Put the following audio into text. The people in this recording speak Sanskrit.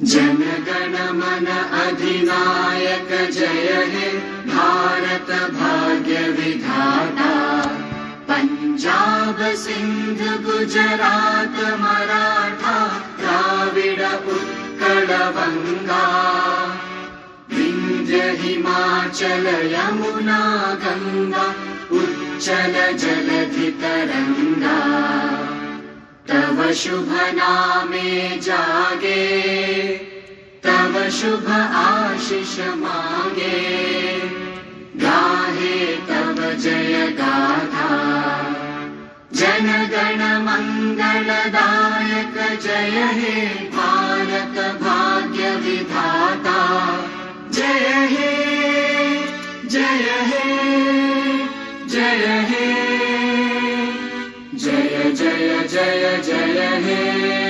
जनगण मन अधिनायक जय हे भारत भाग्य विधाता। पंजाब सिंध गुजरात मराठा द्राविड उत्कल बंगा। विंध्य हिमाचल यमुना गंगा उच्चल जलधि तरंगा। तव शुभ नामे जागे तव शुभ आशीष मांगे। गाहे तव जय गाथा जन गण मंगलदायक जय हे भारत भाग्य विधाता। जय हे जय हे जय हे जय जय जय जय हे।